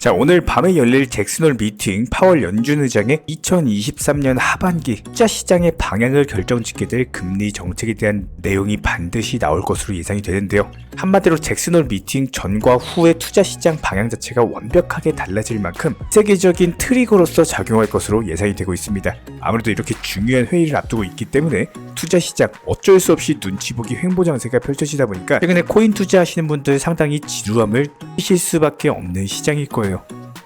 자, 오늘 밤에 열릴 잭슨홀 미팅 파월 연준 의장의 2023년 하반기 투자 시장의 방향을 결정짓게 될 금리 정책에 대한 내용이 반드시 나올 것으로 예상이 되는데요. 한마디로 잭슨홀 미팅 전과 후의 투자 시장 방향 자체가 완벽하게 달라질 만큼 세계적인 트리거로서 작용할 것으로 예상이 되고 있습니다. 아무래도 이렇게 중요한 회의를 앞두고 있기 때문에 투자 시장 어쩔 수 없이 눈치 보기 횡보 장세가 펼쳐지다 보니까 최근에 코인 투자하시는 분들 상당히 지루함을 느끼실 수밖에 없는 시장일 거예요.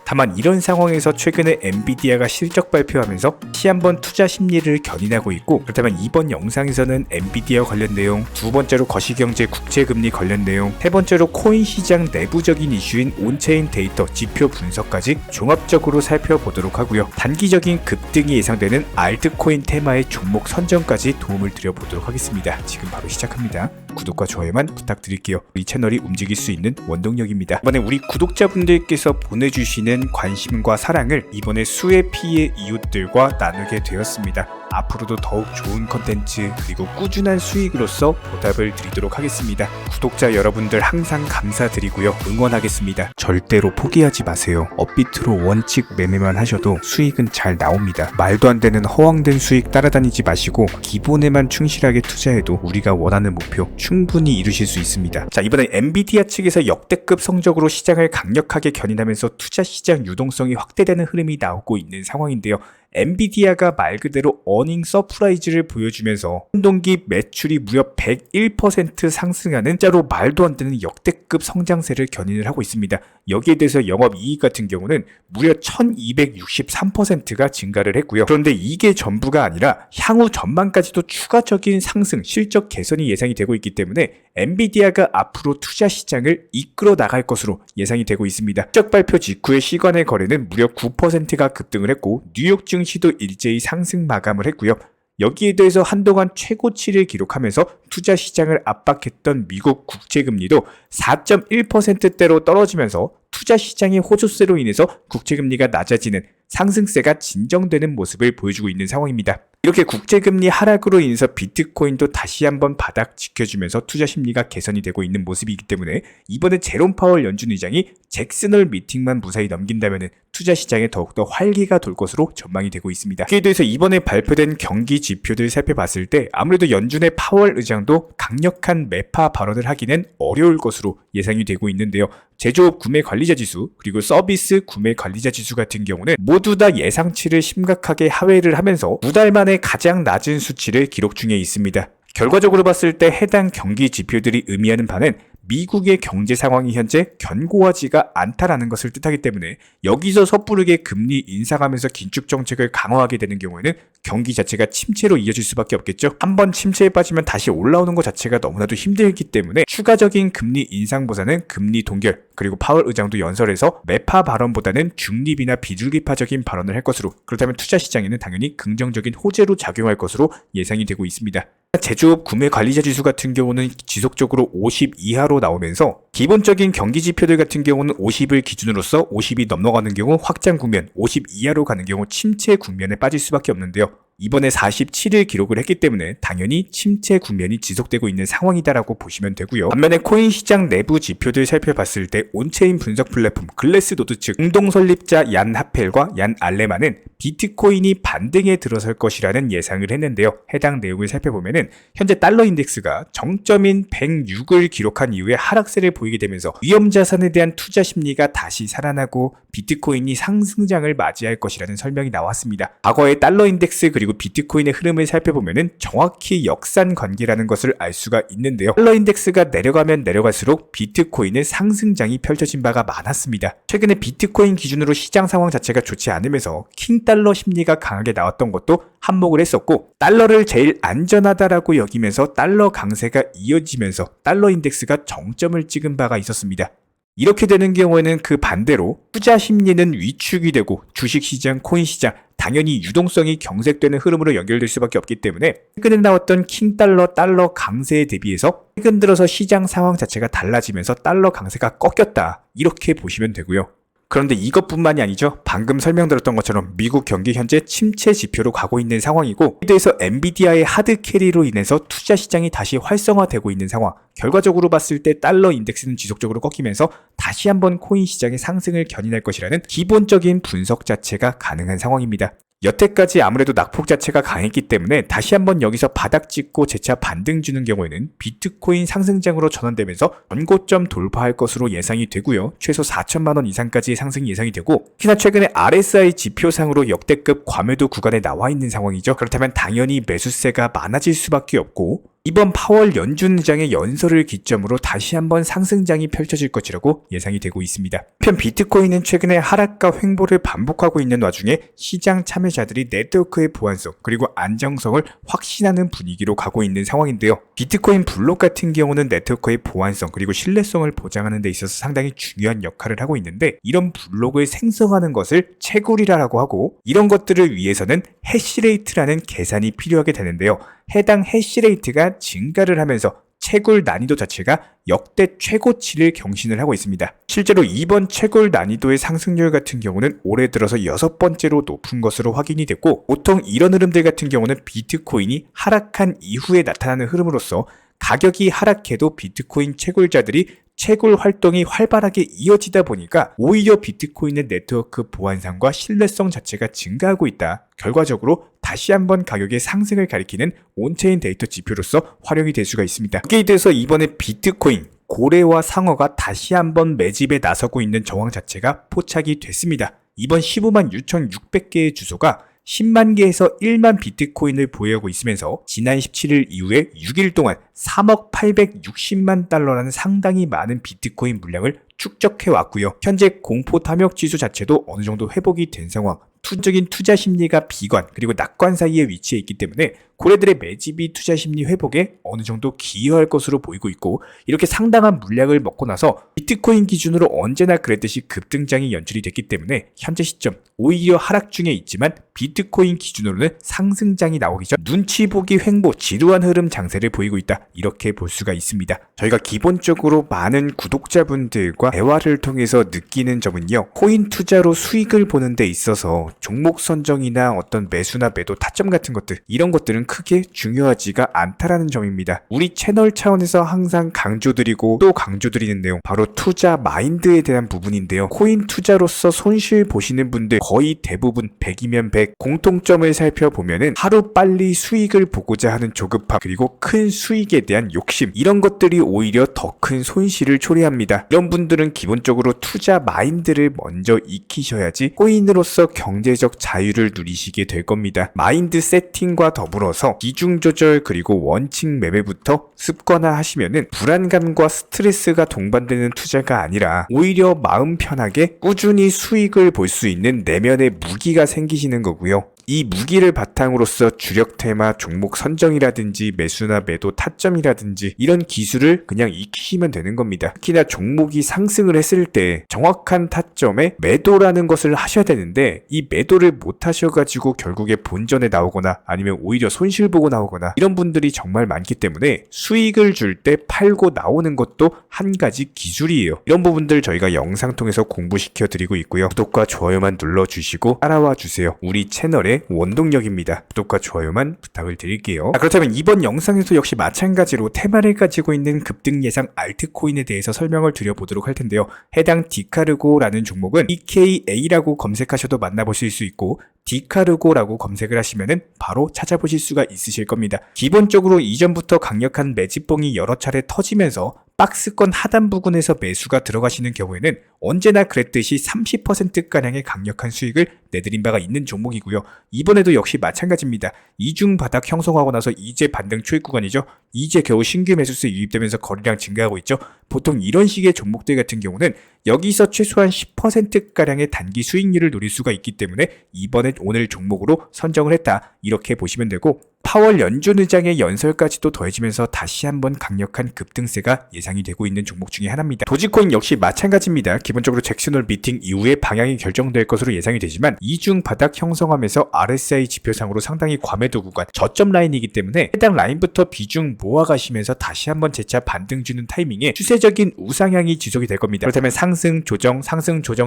다만 이런 상황에서 최근에 엔비디아가 실적 발표하면서 다시 한번 투자 심리를 견인하고 있고, 그렇다면 이번 영상에서는 엔비디아 관련 내용, 두 번째로 거시경제 국제금리 관련 내용, 세 번째로 코인 시장 내부적인 이슈인 온체인 데이터 지표 분석까지 종합적으로 살펴보도록 하고요. 단기적인 급등이 예상되는 알트코인 테마의 종목 선정까지 도움을 드려보도록 하겠습니다. 지금 바로 시작합니다. 구독과 좋아요만 부탁드릴게요. 이 채널이 움직일 수 있는 원동력입니다. 이번에 우리 구독자분들께서 보내주시는 관심과 사랑을 이번에 수의 피의 이웃들과 나누게 되었습니다. 앞으로도 더욱 좋은 컨텐츠 그리고 꾸준한 수익으로서 보답을 드리도록 하겠습니다. 구독자 여러분들 항상 감사드리고요. 응원하겠습니다. 절대로 포기하지 마세요. 업비트로 원칙 매매만 하셔도 수익은 잘 나옵니다. 말도 안 되는 허황된 수익 따라다니지 마시고 기본에만 충실하게 투자해도 우리가 원하는 목표 충분히 이루실 수 있습니다. 자, 이번엔 엔비디아 측에서 역대급 성적으로 시장을 강력하게 견인하면서 투자 시장 유동성이 확대되는 흐름이 나오고 있는 상황인데요. 엔비디아가 말 그대로 어닝 서프라이즈를 보여주면서 한동기 매출이 무려 101% 상승하는 진짜로 말도 안 되는 역대급 성장세를 견인을 하고 있습니다. 여기에 대해서 영업이익 같은 경우는 무려 1263%가 증가를 했고요. 그런데 이게 전부가 아니라 향후 전망까지도 추가적인 상승, 실적 개선이 예상이 되고 있기 때문에 엔비디아가 앞으로 투자 시장을 이끌어 나갈 것으로 예상이 되고 있습니다. 실적 발표 직후의 시간의 거래는 무려 9%가 급등을 했고 뉴욕 증시도 일제히 상승 마감을 했고요. 여기에 대해서 한동안 최고치를 기록하면서 투자 시장을 압박했던 미국 국채금리도 4.1%대로 떨어지면서 투자 시장의 호조세로 인해서 국채금리가 낮아지는 상승세가 진정되는 모습을 보여주고 있는 상황입니다. 이렇게 국채금리 하락으로 인해서 비트코인도 다시 한번 바닥 지켜주면서 투자 심리가 개선이 되고 있는 모습이기 때문에 이번에 제롬 파월 연준 의장이 잭슨홀 미팅만 무사히 넘긴다면 투자 시장에 더욱더 활기가 돌 것으로 전망이 되고 있습니다. 이에 대해서 이번에 발표된 경기 지표들 살펴봤을 때 아무래도 연준의 파월 의장도 강력한 매파 발언을 하기는 어려울 것으로 예상이 되고 있는데요. 제조업 구매 관리자 지수 그리고 서비스 구매 관리자 지수 같은 경우는 모두 다 예상치를 심각하게 하회를 하면서 두 달 만에 가장 낮은 수치를 기록 중에 있습니다. 결과적으로 봤을 때 해당 경기 지표들이 의미하는 바는 미국의 경제 상황이 현재 견고하지가 않다라는 것을 뜻하기 때문에 여기서 섣부르게 금리 인상하면서 긴축 정책을 강화하게 되는 경우에는 경기 자체가 침체로 이어질 수밖에 없겠죠. 한번 침체에 빠지면 다시 올라오는 것 자체가 너무나도 힘들기 때문에 추가적인 금리 인상보다는 금리 동결 그리고 파월 의장도 연설에서 매파 발언보다는 중립이나 비중립파적인 발언을 할 것으로, 그렇다면 투자 시장에는 당연히 긍정적인 호재로 작용할 것으로 예상이 되고 있습니다. 제조업 구매 관리자 지수 같은 경우는 지속적으로 50 이하로 나오면서 기본적인 경기 지표들 같은 경우는 50을 기준으로서 50이 넘어가는 경우 확장 국면, 50 이하로 가는 경우 침체 국면에 빠질 수밖에 없는데요. 이번에 47을 기록을 했기 때문에 당연히 침체 국면이 지속되고 있는 상황이다라고 보시면 되고요. 반면에 코인 시장 내부 지표들 살펴봤을 때 온체인 분석 플랫폼 글래스노드 측 공동 설립자 얀 하펠과 얀 알레만은 비트코인이 반등에 들어설 것이라는 예상을 했는데요. 해당 내용을 살펴보면은 현재 달러 인덱스가 정점인 106을 기록한 이후에 하락세를 보이게 되면서 위험 자산에 대한 투자 심리가 다시 살아나고 비트코인이 상승장을 맞이할 것이라는 설명이 나왔습니다. 과거의 달러 인덱스 그리고 비트코인의 흐름을 살펴보면은 정확히 역산 관계라는 것을 알 수가 있는데요. 달러 인덱스가 내려가면 내려갈수록 비트코인의 상승장이 펼쳐진 바가 많았습니다. 최근에 비트코인 기준으로 시장 상황 자체가 좋지 않으면서 킹달러 심리가 강하게 나왔던 것도 한몫을 했었고, 달러를 제일 안전하다라고 여기면서 달러 강세가 이어지면서 달러 인덱스가 정점을 찍은 바가 있었습니다. 이렇게 되는 경우에는 그 반대로 투자 심리는 위축이 되고 주식시장, 코인시장 당연히 유동성이 경색되는 흐름으로 연결될 수밖에 없기 때문에 최근에 나왔던 킹달러, 달러 강세에 대비해서 최근 들어서 시장 상황 자체가 달라지면서 달러 강세가 꺾였다, 이렇게 보시면 되고요. 그런데 이것뿐만이 아니죠. 방금 설명드렸던 것처럼 미국 경기 현재 침체 지표로 가고 있는 상황이고, 이에 대해서 엔비디아의 하드 캐리로 인해서 투자 시장이 다시 활성화되고 있는 상황. 결과적으로 봤을 때 달러 인덱스는 지속적으로 꺾이면서 다시 한번 코인 시장의 상승을 견인할 것이라는 기본적인 분석 자체가 가능한 상황입니다. 여태까지 아무래도 낙폭 자체가 강했기 때문에 다시 한번 여기서 바닥 찍고 재차 반등 주는 경우에는 비트코인 상승장으로 전환되면서 전고점 돌파할 것으로 예상이 되고요. 최소 4천만 원 이상까지의 상승이 예상이 되고, 특히나 최근에 RSI 지표상으로 역대급 과매도 구간에 나와 있는 상황이죠. 그렇다면 당연히 매수세가 많아질 수밖에 없고, 이번 파월 연준 의장의 연설을 기점으로 다시 한번 상승장이 펼쳐질 것이라고 예상이 되고 있습니다. 한편 비트코인은 최근에 하락과 횡보를 반복하고 있는 와중에 시장 참여자들이 네트워크의 보안성 그리고 안정성을 확신하는 분위기로 가고 있는 상황인데요. 비트코인 블록 같은 경우는 네트워크의 보안성 그리고 신뢰성을 보장하는 데 있어서 상당히 중요한 역할을 하고 있는데, 이런 블록을 생성하는 것을 채굴이라고 하고, 이런 것들을 위해서는 해시레이트라는 계산이 필요하게 되는데요. 해당 해시레이트가 증가를 하면서 채굴 난이도 자체가 역대 최고치를 경신을 하고 있습니다. 실제로 이번 채굴 난이도의 상승률 같은 경우는 올해 들어서 6번째로 높은 것으로 확인이 됐고, 보통 이런 흐름들 같은 경우는 비트코인이 하락한 이후에 나타나는 흐름으로서 가격이 하락해도 비트코인 채굴자들이 채굴 활동이 활발하게 이어지다 보니까 오히려 비트코인의 네트워크 보안성과 신뢰성 자체가 증가하고 있다. 결과적으로 다시 한번 가격의 상승을 가리키는 온체인 데이터 지표로서 활용이 될 수가 있습니다. 이에 대해서 이번에 비트코인, 고래와 상어가 다시 한번 매집에 나서고 있는 정황 자체가 포착이 됐습니다. 이번 15만 6,600개의 주소가 10만 개에서 1만 비트코인을 보유하고 있으면서 지난 17일 이후에 6일 동안 3억 860만 달러라는 상당히 많은 비트코인 물량을 축적해 왔고요. 현재 공포 탐욕 지수 자체도 어느 정도 회복이 된 상황. 투적인 투자 심리가 비관 그리고 낙관 사이에 위치해 있기 때문에 고래들의 매집이 투자 심리 회복에 어느 정도 기여할 것으로 보이고 있고, 이렇게 상당한 물량을 먹고 나서 비트코인 기준으로 언제나 그랬듯이 급등장이 연출이 됐기 때문에 현재 시점 오히려 하락 중에 있지만 비트코인 기준으로는 상승장이 나오기 전 눈치 보기 횡보 지루한 흐름 장세를 보이고 있다, 이렇게 볼 수가 있습니다. 저희가 기본적으로 많은 구독자분들과 대화를 통해서 느끼는 점은요, 코인 투자로 수익을 보는 데 있어서 종목 선정이나 어떤 매수나 매도 타점 같은 것들, 이런 것들은 크게 중요하지가 않다라는 점입니다. 우리 채널 차원에서 항상 강조드리고 또 강조드리는 내용, 바로 투자 마인드에 대한 부분인데요. 코인 투자로서 손실 보시는 분들 거의 대부분 100이면 100, 공통점을 살펴보면은 하루 빨리 수익을 보고자 하는 조급함 그리고 큰 수익에 대한 욕심, 이런 것들이 오히려 더 큰 손실을 초래합니다. 이런 분들은 기본적으로 투자 마인드를 먼저 익히셔야지 코인으로서 경제적 자유를 누리시게 될 겁니다. 마인드 세팅과 더불어서 비중 조절 그리고 원칙 매매부터 습관화하시면은 불안감과 스트레스가 동반되는 투자가 아니라 오히려 마음 편하게 꾸준히 수익을 볼 수 있는 내면의 무기가 생기시는 거고요. 이 무기를 바탕으로서 주력 테마 종목 선정이라든지 매수나 매도 타점이라든지 이런 기술을 그냥 익히시면 되는 겁니다. 특히나 종목이 상승을 했을 때 정확한 타점에 매도라는 것을 하셔야 되는데, 이 매도를 못 하셔가지고 결국에 본전에 나오거나 아니면 오히려 손실 보고 나오거나 이런 분들이 정말 많기 때문에 수익을 줄 때 팔고 나오는 것도 한 가지 기술이에요. 이런 부분들 저희가 영상 통해서 공부시켜 드리고 있고요. 구독과 좋아요만 눌러주시고 따라와 주세요. 우리 채널의 원동력입니다. 구독과 좋아요만 부탁을 드릴게요. 그렇다면 이번 영상에서 역시 마찬가지로 테마를 가지고 있는 급등 예상 알트코인에 대해서 설명을 드려보도록 할 텐데요. 해당 디카르고라는 종목은 DKA라고 검색하셔도 만나보실 수 있고, 디카르고라고 검색을 하시면은 바로 찾아보실 수가 있으실 겁니다. 기본적으로 이전부터 강력한 매집봉이 여러 차례 터지면서 박스권 하단 부근에서 매수가 들어가시는 경우에는 언제나 그랬듯이 30%가량의 강력한 수익을 내드린 바가 있는 종목이고요. 이번에도 역시 마찬가지입니다. 이중 바닥 형성하고 나서 이제 반등 초입 구간이죠. 이제 겨우 신규 매수세 유입되면서 거래량 증가하고 있죠. 보통 이런 식의 종목들 같은 경우는 여기서 최소한 10%가량의 단기 수익률을 노릴 수가 있기 때문에 이번에 오늘 종목으로 선정을 했다, 이렇게 보시면 되고, 파월 연준의장의 연설까지도 더해지면서 다시 한번 강력한 급등세가 예상이 되고 있는 종목 중에 하나입니다. 도지코인 역시 마찬가지입니다. 기본적으로 잭슨홀 미팅 이후에 방향이 결정될 것으로 예상이 되지만 이중 바닥 형성하면서 RSI 지표상으로 상당히 과매도 구간, 저점 라인이기 때문에 해당 라인부터 비중 모아가시면서 다시 한번 재차 반등 주는 타이밍에 추세적인 우상향이 지속이 될 겁니다. 그렇다면 상승 조정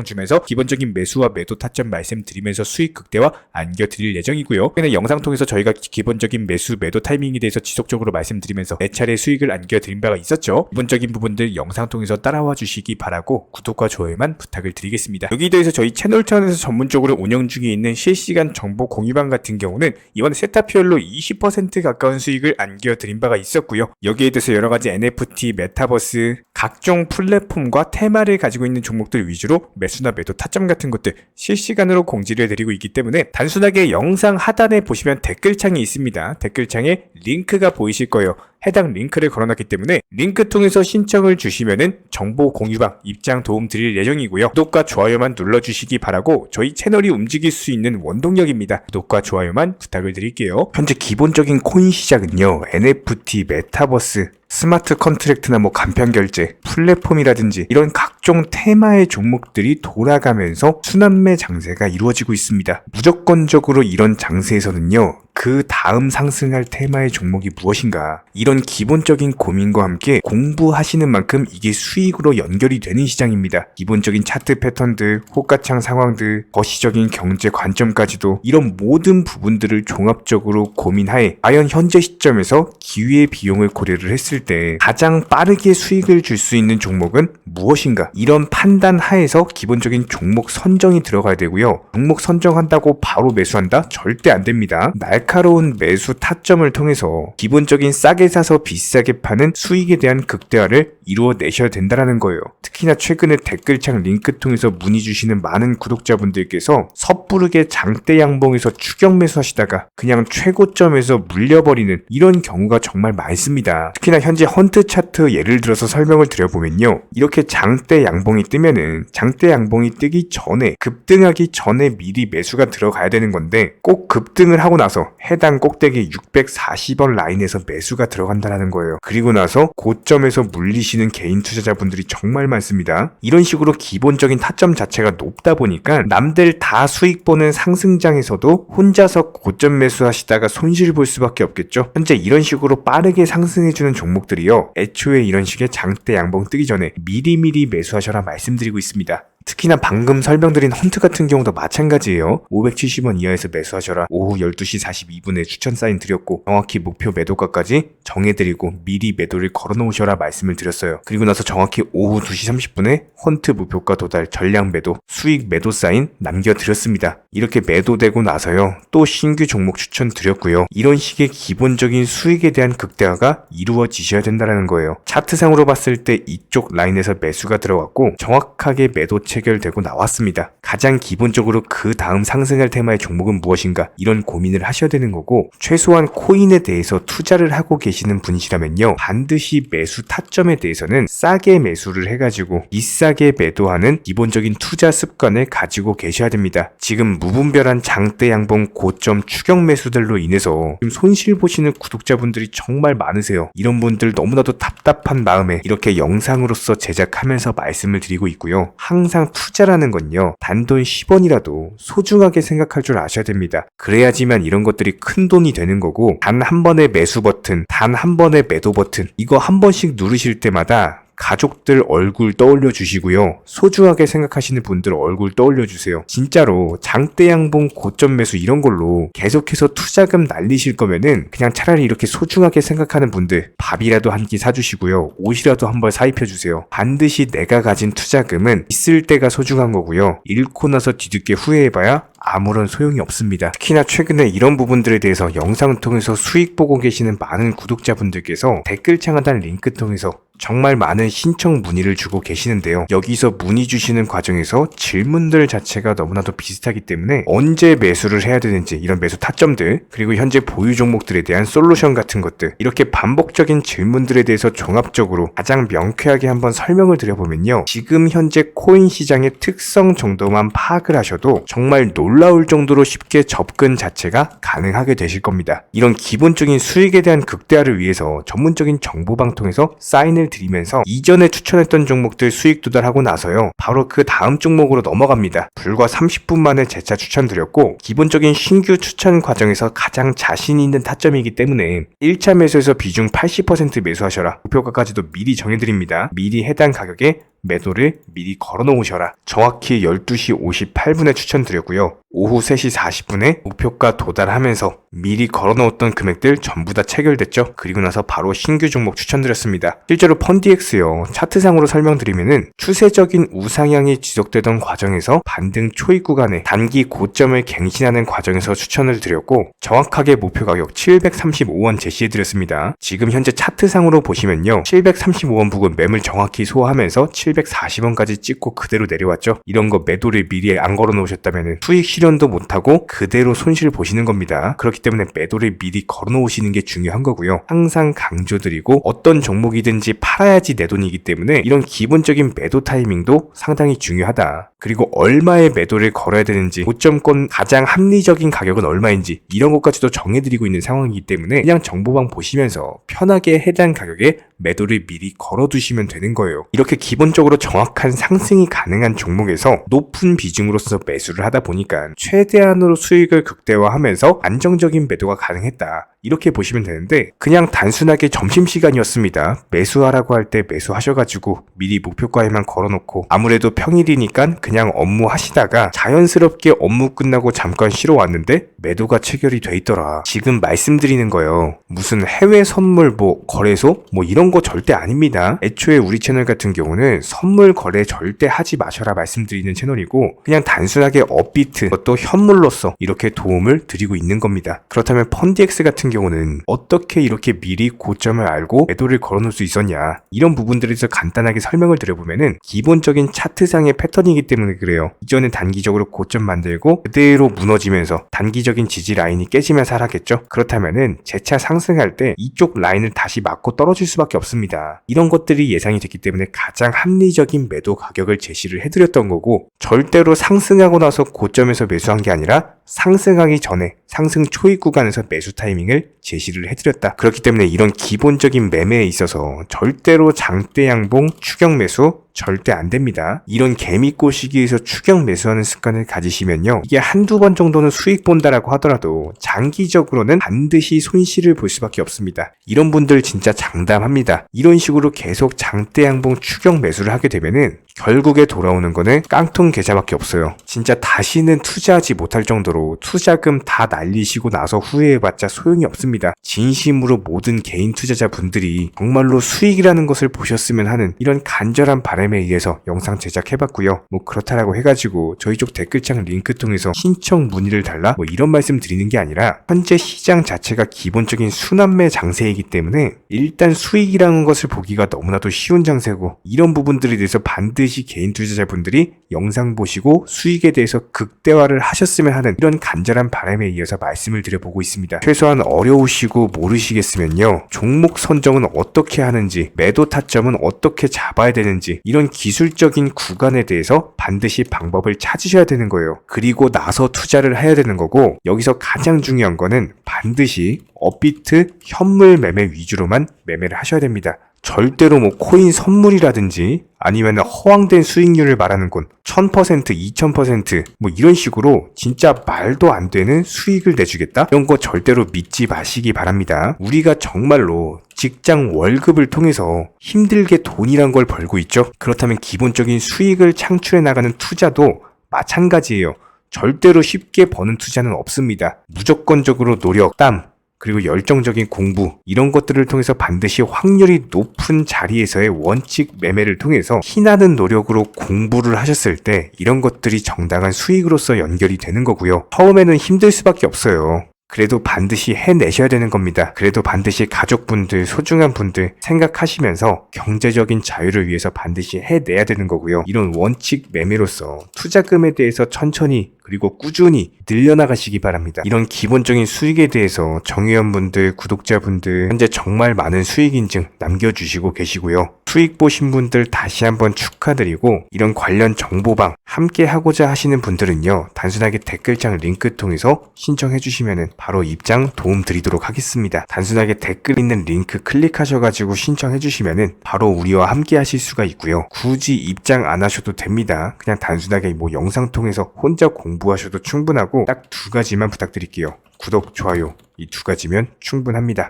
주면서 기본적인 매수와 매도 타점 말씀드리면서 수익 극대화 안겨드릴 예정이고요. 그냥 영상 통해서 저희가 기본적인 매수 매도 타이밍에 대해서 지속적으로 말씀드리면서 4차례 수익을 안겨드린 바가 있었죠. 기본적인 부분들 영상 통해서 따라와 주시기 바라고 구독과 좋아요만 부탁을 드리겠습니다. 여기에 대해서 저희 채널 차원에서 전문적으로 운영 중에 있는 실시간 정보 공유방 같은 경우는 이번에 세타피얼로 20% 가까운 수익을 안겨드린 바가 있었고요. 여기에 대해서 여러가지 NFT, 메타버스, 각종 플랫폼과 테마를 가지고 있는 종목들 위주로 매수나 매도 타점 같은 것들 실시간으로 공지를 해드리고 있기 때문에 단순하게 영상 하단에 보시면 댓글창이 있습니다. 댓글창에 링크가 보이실 거예요. 해당 링크를 걸어놨기 때문에 링크 통해서 신청을 주시면은 정보 공유방 입장 도움 드릴 예정이고요. 구독과 좋아요만 눌러주시기 바라고 저희 채널이 움직일 수 있는 원동력입니다. 구독과 좋아요만 부탁을 드릴게요. 현재 기본적인 코인 시장은요, NFT, 메타버스, 스마트 컨트랙트나 간편결제, 플랫폼이라든지 이런 각종 테마의 종목들이 돌아가면서 순환매 장세가 이루어지고 있습니다. 무조건적으로 이런 장세에서는요, 그 다음 상승할 테마의 종목이 무엇인가, 이런 기본적인 고민과 함께 공부하시는 만큼 이게 수익으로 연결이 되는 시장입니다. 기본적인 차트 패턴들, 호가창 상황들, 거시적인 경제 관점까지도 이런 모든 부분들을 종합적으로 고민하에 과연 현재 시점에서 기회의 비용을 고려를 했을 때 가장 빠르게 수익을 줄 수 있는 종목은 무엇인가, 이런 판단 하에서 기본적인 종목 선정이 들어가야 되고요. 종목 선정한다고 바로 매수한다? 절대 안 됩니다. 날카로운 매수 타점을 통해서 기본적인 싸게 사서 비싸게 파는 수익에 대한 극대화를 이루어내셔야 된다는 거예요. 특히나 최근에 댓글창 링크 통해서 문의 주시는 많은 구독자분들께서 섣부르게 장대 양봉에서 추격 매수하시다가 그냥 최고점에서 물려버리는 이런 경우가 정말 많습니다. 특히나 현재 헌트 차트 예를 들어서 설명을 드려보면요, 이렇게 장대 양봉이 뜨면은 장대 양봉이 뜨기 전에, 급등하기 전에 미리 매수가 들어가야 되는 건데 꼭 급등을 하고 나서 해당 꼭대기 640원 라인에서 매수가 들어간다는 거예요. 그리고 나서 고점에서 물리시는 개인 투자자분들이 정말 많습니다. 이런 식으로 기본적인 타점 자체가 높다 보니까 남들 다 수익 보는 상승장에서도 혼자서 고점 매수하시다가 손실 볼 수밖에 없겠죠. 현재 이런 식으로 빠르게 상승해주는 종목들이요, 애초에 이런 식의 장대 양봉 뜨기 전에 미리미리 매수하셔라 말씀드리고 있습니다. 특히나 방금 설명드린 헌트 같은 경우도 마찬가지예요. 570원 이하에서 매수하셔라. 오후 12시 42분에 추천 사인 드렸고 정확히 목표 매도가까지 정해드리고 미리 매도를 걸어놓으셔라 말씀을 드렸어요. 그리고 나서 정확히 오후 2시 30분에 헌트 목표가 도달 전량 매도, 수익 매도 사인 남겨드렸습니다. 이렇게 매도되고 나서요, 또 신규 종목 추천 드렸고요. 이런 식의 기본적인 수익에 대한 극대화가 이루어지셔야 된다는 거예요. 차트상으로 봤을 때 이쪽 라인에서 매수가 들어갔고 정확하게 매도 체결되고 나왔습니다. 가장 기본적으로 그 다음 상승할 테마의 종목은 무엇인가, 이런 고민을 하셔야 되는 거고, 최소한 코인에 대해서 투자를 하고 계시는 분이시라면요, 반드시 매수 타점에 대해서는 싸게 매수를 해가지고 비싸게 매도하는 기본적인 투자 습관을 가지고 계셔야 됩니다. 지금 무분별한 장대 양봉 고점 추격 매수들로 인해서 지금 손실 보시는 구독자분들이 정말 많으세요. 이런 분들 너무나도 답답한 마음에 이렇게 영상으로서 제작하면서 말씀을 드리고 있고요. 항상 투자라는 건요, 단돈 10원이라도 소중하게 생각할 줄 아셔야 됩니다. 그래야지만 이런 것들이 큰 돈이 되는 거고, 단 한 번의 매수 버튼, 단 한 번의 매도 버튼, 이거 한 번씩 누르실 때마다 가족들 얼굴 떠올려 주시고요, 소중하게 생각하시는 분들 얼굴 떠올려 주세요. 진짜로 장대 양봉 고점 매수 이런 걸로 계속해서 투자금 날리실 거면은 그냥 차라리 이렇게 소중하게 생각하는 분들 밥이라도 한 끼 사주시고요, 옷이라도 한 벌 사입혀 주세요. 반드시 내가 가진 투자금은 있을 때가 소중한 거고요, 잃고 나서 뒤늦게 후회해봐야 아무런 소용이 없습니다. 특히나 최근에 이런 부분들에 대해서 영상을 통해서 수익 보고 계시는 많은 구독자분들께서 댓글창 하단 링크 통해서 정말 많은 신청 문의를 주고 계시는데요. 여기서 문의 주시는 과정에서 질문들 자체가 너무나도 비슷하기 때문에 언제 매수를 해야 되는지 이런 매수 타점들, 그리고 현재 보유 종목들에 대한 솔루션 같은 것들, 이렇게 반복적인 질문들에 대해서 종합적으로 가장 명쾌하게 한번 설명을 드려보면요. 지금 현재 코인 시장의 특성 정도만 파악을 하셔도 정말 놀라울 정도로 쉽게 접근 자체가 가능하게 되실 겁니다. 이런 기본적인 수익에 대한 극대화를 위해서 전문적인 정보방통에서 사인을 드리면서 이전에 추천했던 종목들 수익 도달하고 나서요, 바로 그 다음 종목으로 넘어갑니다. 불과 30분 만에 재차 추천드렸고, 기본적인 신규 추천 과정에서 가장 자신 있는 타점이기 때문에 1차 매수에서 비중 80% 매수하셔라, 목표가까지도 미리 정해드립니다. 미리 해당 가격에 매도를 미리 걸어 놓으셔라. 정확히 12시 58분에 추천드렸고요. 오후 3시 40분에 목표가 도달하면서 미리 걸어 놓았던 금액들 전부 다 체결됐죠. 그리고 나서 바로 신규 종목 추천드렸습니다. 실제로 펀디엑스요, 차트상으로 설명드리면은 추세적인 우상향이 지속되던 과정에서 반등 초입 구간에 단기 고점을 갱신하는 과정에서 추천을 드렸고, 정확하게 목표 가격 735원 제시해드렸습니다. 지금 현재 차트상으로 보시면요, 735원 부근 매물 정확히 소화하면서 740원까지 찍고 그대로 내려왔죠. 이런 거 매도를 미리 안 걸어 놓으셨다면 수익 실현도 못하고 그대로 손실 보시는 겁니다. 그렇기 때문에 매도를 미리 걸어 놓으시는 게 중요한 거고요. 항상 강조드리고, 어떤 종목이든지 팔아야지 내 돈이기 때문에 이런 기본적인 매도 타이밍도 상당히 중요하다. 그리고 얼마의 매도를 걸어야 되는지, 고점권 가장 합리적인 가격은 얼마인지 이런 것까지도 정해드리고 있는 상황이기 때문에 그냥 정보방 보시면서 편하게 해당 가격에 매도를 미리 걸어두시면 되는 거예요. 이렇게 기본적으로 정확한 상승이 가능한 종목에서 높은 비중으로서 매수를 하다 보니까 최대한으로 수익을 극대화하면서 안정적인 매도가 가능했다, 이렇게 보시면 되는데, 그냥 단순하게 점심시간이었습니다, 매수하라고 할 때 매수하셔가지고 미리 목표가에만 걸어놓고 아무래도 평일이니까 그냥 업무 하시다가 자연스럽게 업무 끝나고 잠깐 쉬러 왔는데 매도가 체결이 돼 있더라. 지금 말씀드리는 거예요, 무슨 해외 선물 거래소 이런 거 절대 아닙니다. 애초에 우리 채널 같은 경우는 선물 거래 절대 하지 마셔라 말씀드리는 채널이고, 그냥 단순하게 업비트, 그것도 현물로서 이렇게 도움을 드리고 있는 겁니다. 그렇다면 펀디엑스 같은 경우는 어떻게 이렇게 미리 고점을 알고 매도를 걸어놓을 수 있었냐, 이런 부분들에 대해서 간단하게 설명을 드려보면은 기본적인 차트상의 패턴이기 때문에 그래요. 이전에 단기적으로 고점 만들고 그대로 무너지면서 단기적인 지지 라인이 깨지면서 하락했죠. 그렇다면은 재차 상승할 때 이쪽 라인을 다시 맞고 떨어질 수밖에 없습니다. 이런 것들이 예상이 됐기 때문에 가장 합리적인 매도 가격을 제시를 해드렸던 거고, 절대로 상승하고 나서 고점에서 매수한 게 아니라 상승하기 전에 상승 초입 구간에서 매수 타이밍을 제시를 해드렸다. 그렇기 때문에 이런 기본적인 매매에 있어서 절대로 장대 양봉 추격 매수 절대 안 됩니다. 이런 개미꼬 시기에서 추격 매수하는 습관을 가지시면요, 이게 한두 번 정도는 수익 본다라고 하더라도 장기적으로는 반드시 손실을 볼 수밖에 없습니다. 이런 분들 진짜 장담합니다. 이런 식으로 계속 장대 양봉 추격 매수를 하게 되면은 결국에 돌아오는 거는 깡통 계좌밖에 없어요. 진짜 다시는 투자하지 못할 정도로 투자금 다 날리시고 나서 후회해봤자 소용이 없습니다. 진심으로 모든 개인 투자자분들이 정말로 수익이라는 것을 보셨으면 하는 이런 간절한 바람에 의해서 영상 제작해봤고요. 그렇다라고 해가지고 저희 쪽 댓글창 링크 통해서 신청 문의를 달라 이런 말씀 드리는 게 아니라, 현재 시장 자체가 기본적인 순환매 장세이기 때문에 일단 수익이라는 것을 보기가 너무나도 쉬운 장세고, 이런 부분들에 대해서 반드시 개인 투자자분들이 영상 보시고 수익에 대해서 극대화를 하셨으면 하는 이런 간절한 바람에 이어서 말씀을 드려보고 있습니다. 최소한 어려우시고 모르시겠으면요, 종목 선정은 어떻게 하는지, 매도 타점은 어떻게 잡아야 되는지, 이런 기술적인 구간에 대해서 반드시 방법을 찾으셔야 되는 거예요. 그리고 나서 투자를 해야 되는 거고, 여기서 가장 중요한 거는 반드시 업비트 현물 매매 위주로만 매매를 하셔야 됩니다. 절대로 코인 선물이라든지 아니면 허황된 수익률을 말하는 건 1000%, 2000% 이런 식으로 진짜 말도 안 되는 수익을 내주겠다? 이런 거 절대로 믿지 마시기 바랍니다. 우리가 정말로 직장 월급을 통해서 힘들게 돈이란 걸 벌고 있죠. 그렇다면 기본적인 수익을 창출해 나가는 투자도 마찬가지예요. 절대로 쉽게 버는 투자는 없습니다. 무조건적으로 노력, 땀, 그리고 열정적인 공부, 이런 것들을 통해서 반드시 확률이 높은 자리에서의 원칙 매매를 통해서 피나는 노력으로 공부를 하셨을 때 이런 것들이 정당한 수익으로서 연결이 되는 거고요. 처음에는 힘들 수밖에 없어요. 그래도 반드시 해내셔야 되는 겁니다. 그래도 반드시 가족분들, 소중한 분들 생각하시면서 경제적인 자유를 위해서 반드시 해내야 되는 거고요. 이런 원칙 매매로서 투자금에 대해서 천천히 그리고 꾸준히 늘려나가시기 바랍니다. 이런 기본적인 수익에 대해서 정회원분들, 구독자분들 현재 정말 많은 수익 인증 남겨주시고 계시고요. 수익 보신 분들 다시 한번 축하드리고, 이런 관련 정보방 함께 하고자 하시는 분들은요, 단순하게 댓글창 링크 통해서 신청해 주시면 바로 입장 도움 드리도록 하겠습니다. 단순하게 댓글 있는 링크 클릭하셔가지고 신청해 주시면 바로 우리와 함께 하실 수가 있고요. 굳이 입장 안 하셔도 됩니다. 그냥 단순하게 뭐 영상 통해서 혼자 공부하셔도 충분하고, 딱 두 가지만 부탁드릴게요. 구독, 좋아요, 이 두 가지면 충분합니다.